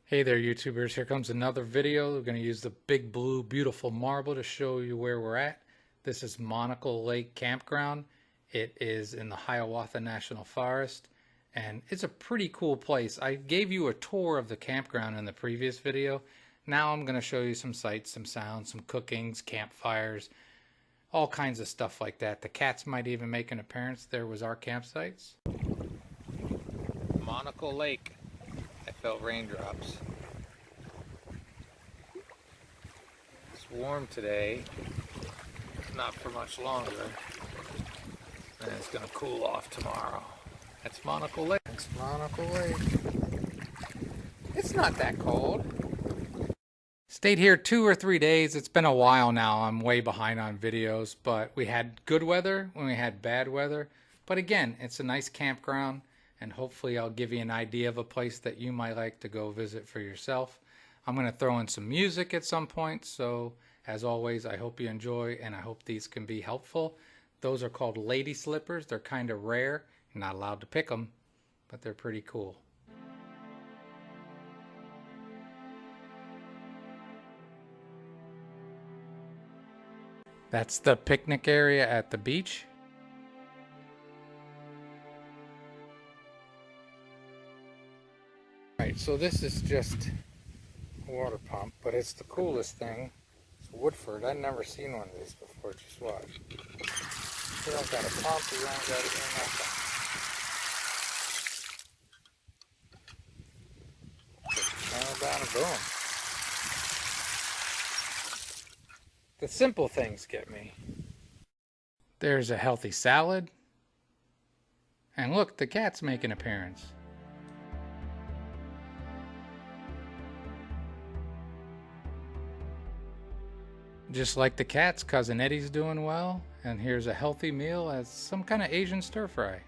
Hey there, YouTubers. Here comes another video. We're going to use the big blue beautiful marble to show you where we're at. This is Monocle Lake Campground. It is in the Hiawatha National Forest, and it's a pretty cool place. I gave you a tour of the campground in the previous video. Now I'm going to show you some sights, some sounds, some cookings, campfires, all kinds of stuff like that. The cats might even make an appearance. There was our campsites. Monocle Lake. I felt raindrops. It's warm today, not for much longer, and it's going to cool off tomorrow. That's Monocle Lake. That's Monocle Lake. It's not that cold. Stayed here 2 or 3 days. It's been a while now. I'm way behind on videos, but we had good weather when we had bad weather. But again, it's a nice campground, and hopefully I'll give you an idea of a place that you might like to go visit for yourself. I'm going to throw in some music at some point, so as always, I hope you enjoy, and I hope these can be helpful. Those are called lady slippers. They're kind of rare. You're not allowed to pick them, but they're pretty cool. That's the picnic area at the beach. Right, so this is just a water pump, but it's the coolest thing. It's Woodford. I've never seen one of these before. Just watch. You don't got a pump, you don't got to do nothing. Just turn it down and boom. The simple things get me. There's a healthy salad. And look, the cats make an appearance. Just like the cats, Cousin Eddie's doing well. And here's a healthy meal as some kind of Asian stir fry.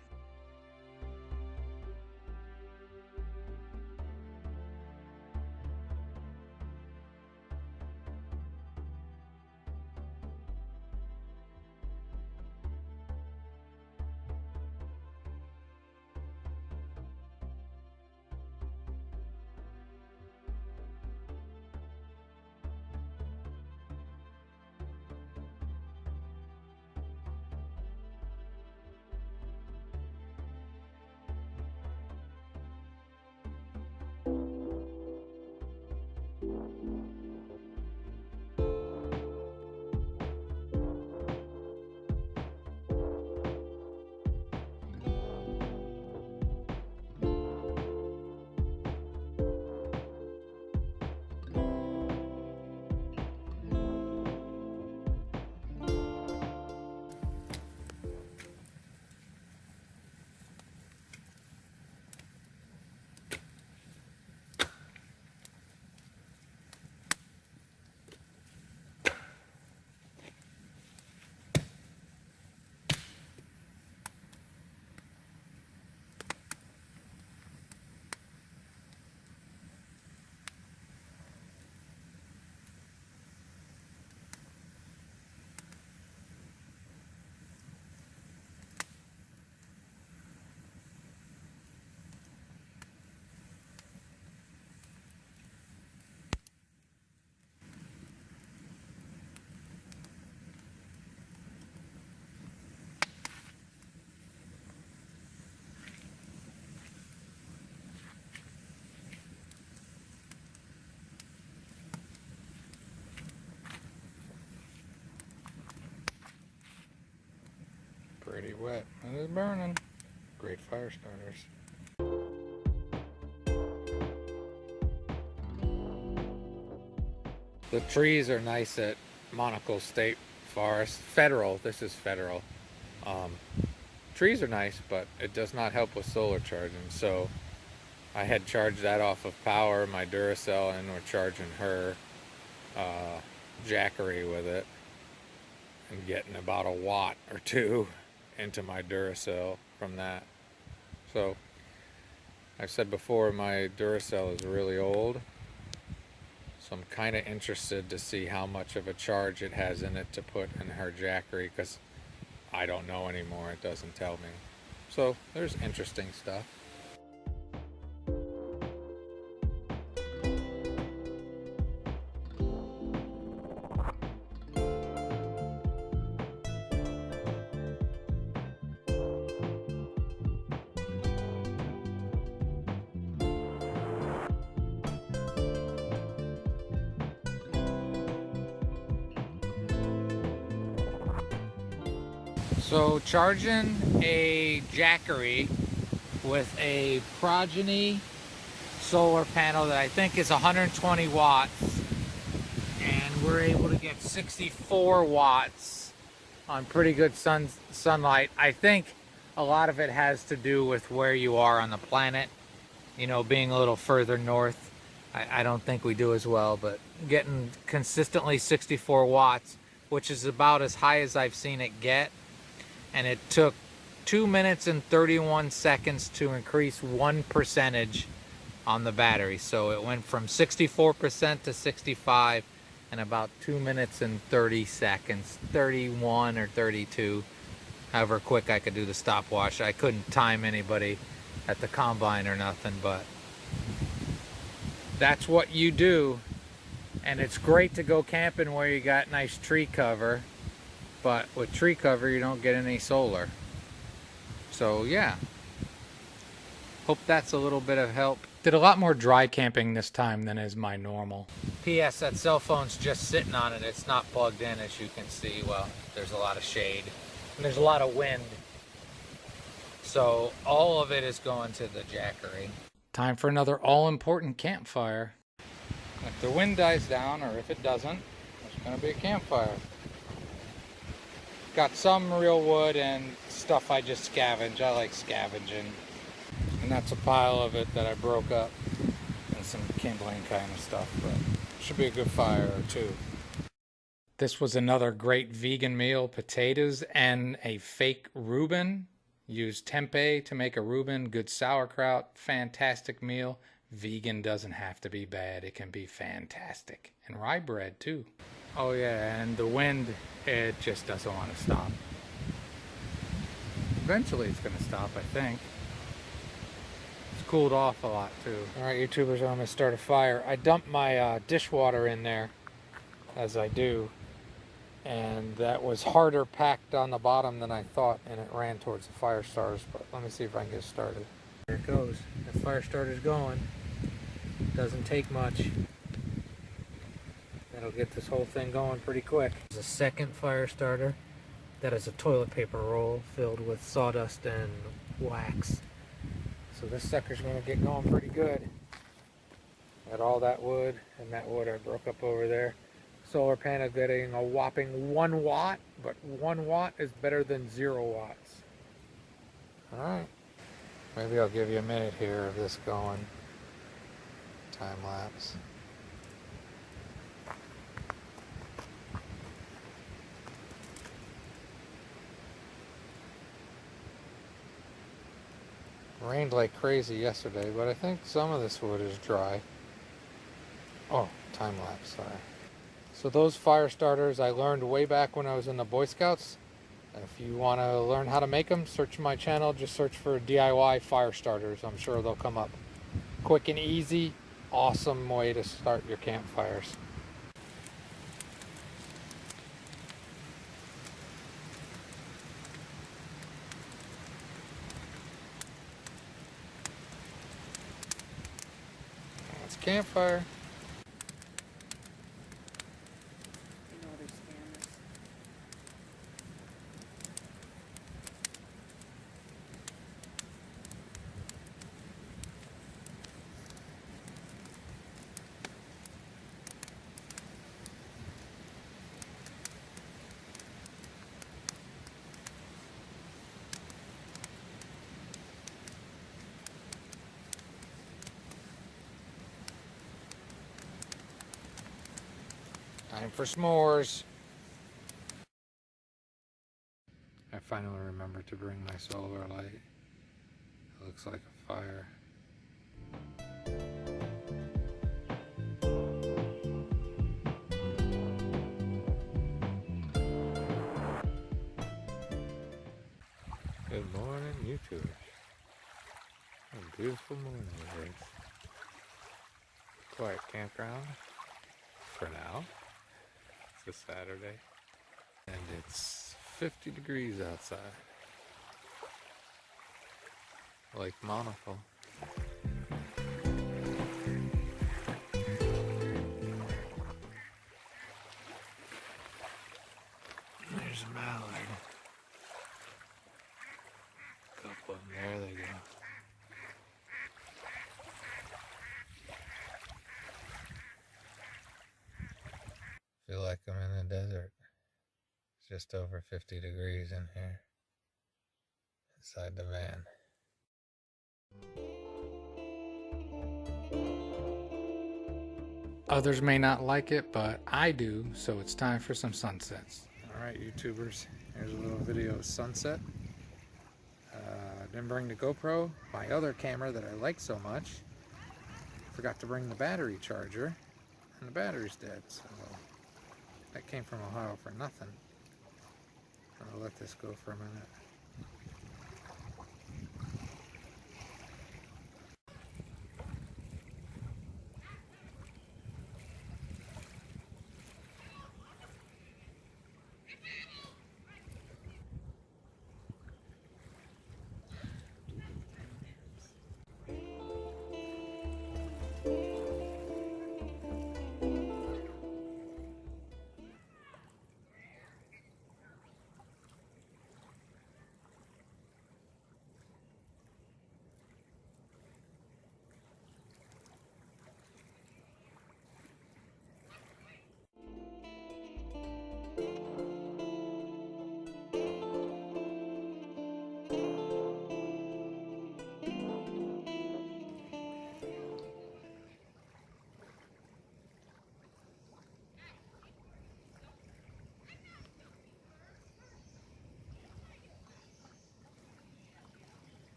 Pretty wet. And it's burning. Great fire starters. The trees are nice at Monocle State Forest. Federal. This is federal. Trees are nice, but it does not help with solar charging. So I had charged that off of power, my Duracell, and we're charging her Jackery with it and getting about a watt or two into my Duracell from that. So I've said before, my Duracell is really old, so I'm kind of interested to see how much of a charge it has in it to put in her Jackery, because I don't know anymore. It doesn't tell me. So there's interesting stuff. So charging a Jackery with a Progeny solar panel that I think is 120 watts, and we're able to get 64 watts on pretty good sunlight. I think a lot of it has to do with where you are on the planet. You know, being a little further north, I don't think we do as well, but getting consistently 64 watts, which is about as high as I've seen it get. And it took 2 minutes and 31 seconds to increase 1% on the battery. So it went from 64% to 65 in about 2 minutes and 30 seconds, 31 or 32, however quick I could do the stopwatch. I couldn't time anybody at the combine or nothing, but that's what you do. And it's great to go camping where you got nice tree cover, but with tree cover you don't get any solar. So yeah, hope that's a little bit of help. Did a lot more dry camping this time than is my normal. P.S. that cell phone's just sitting on it. It's not plugged in, as you can see. Well, there's a lot of shade and there's a lot of wind. So all of it is going to the Jackery. Time for another all-important campfire. If the wind dies down, or if it doesn't, there's going to be a campfire. Got some real wood and stuff I just scavenge. I like scavenging. And that's a pile of it that I broke up. And some kindling kind of stuff, but should be a good fire or two. This was another great vegan meal. Potatoes and a fake Reuben. Used tempeh to make a Reuben. Good sauerkraut. Fantastic meal. Vegan doesn't have to be bad. It can be fantastic. And rye bread too. Oh yeah, and the wind, it just doesn't want to stop. Eventually it's going to stop, I think. It's cooled off a lot too. Alright YouTubers, I'm going to start a fire. I dumped my dishwater in there, as I do. And that was harder packed on the bottom than I thought, and it ran towards the fire starters. But let me see if I can get started. There it goes. The fire starter's going. Doesn't take much. That'll get this whole thing going pretty quick. There's a second fire starter that is a toilet paper roll filled with sawdust and wax. So this sucker's going to get going pretty good. Got all that wood, and that wood I broke up over there. Solar panel getting a whopping 1 watt, but 1 watt is better than 0 watts. Alright, maybe I'll give you a minute here of this going. Time lapse. Rained like crazy yesterday, but I think some of this wood is dry. Oh, time lapse, sorry. So those fire starters I learned way back when I was in the Boy Scouts. And if you want to learn how to make them, search my channel. Just search for DIY fire starters. I'm sure they'll come up. Quick and easy, awesome way to start your campfires. That's campfire. Time for s'mores. I finally remembered to bring my solar light. It looks like a fire. Good morning, YouTubers. What a beautiful morning it is. Quiet campground for now. It's a Saturday, and it's 50 degrees outside. Lake Monocle. There's a mallard. just over 50 degrees in here inside the van. Others may not like it, but I do, so it's time for some sunsets. Alright, YouTubers, here's a little video of sunset. Didn't bring the GoPro, my other camera that I like so much. Forgot to bring the battery charger, and the battery's dead, so that came from Ohio for nothing. I'll let this go for a minute.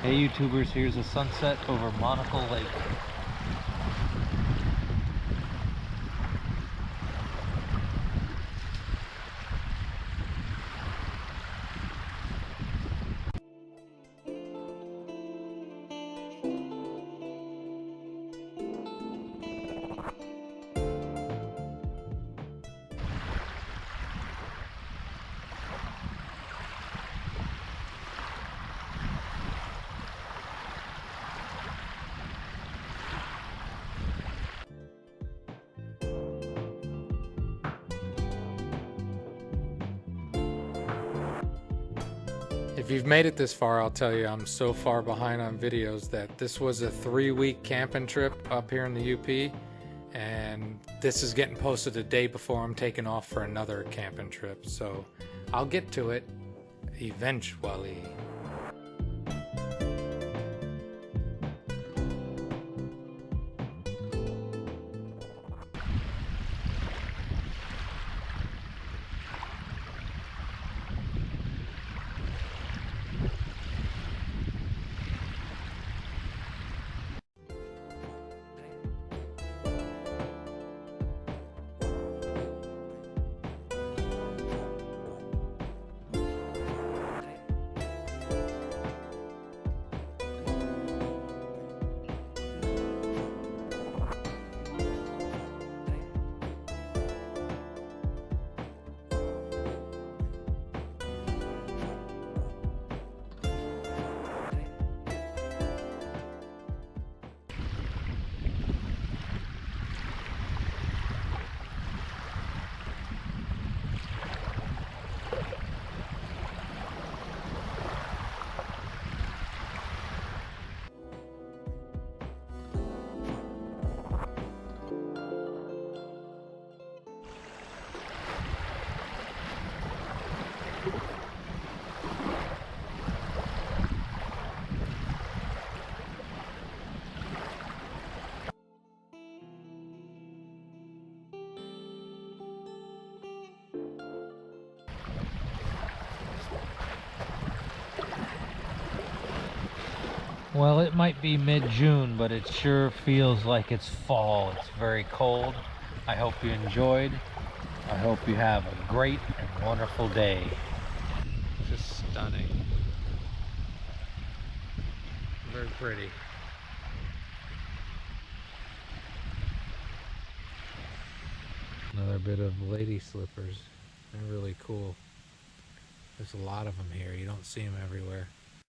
Hey YouTubers, here's a sunset over Monocle Lake. If you've made it this far, I'll tell you I'm so far behind on videos that this was a 3-week camping trip up here in the UP, and this is getting posted a day before I'm taking off for another camping trip, so I'll get to it eventually. Well, it might be mid-June, but it sure feels like it's fall. It's very cold. I hope you enjoyed. I hope you have a great and wonderful day. Just stunning. Very pretty. Another bit of lady slippers. They're really cool. There's a lot of them here. You don't see them everywhere.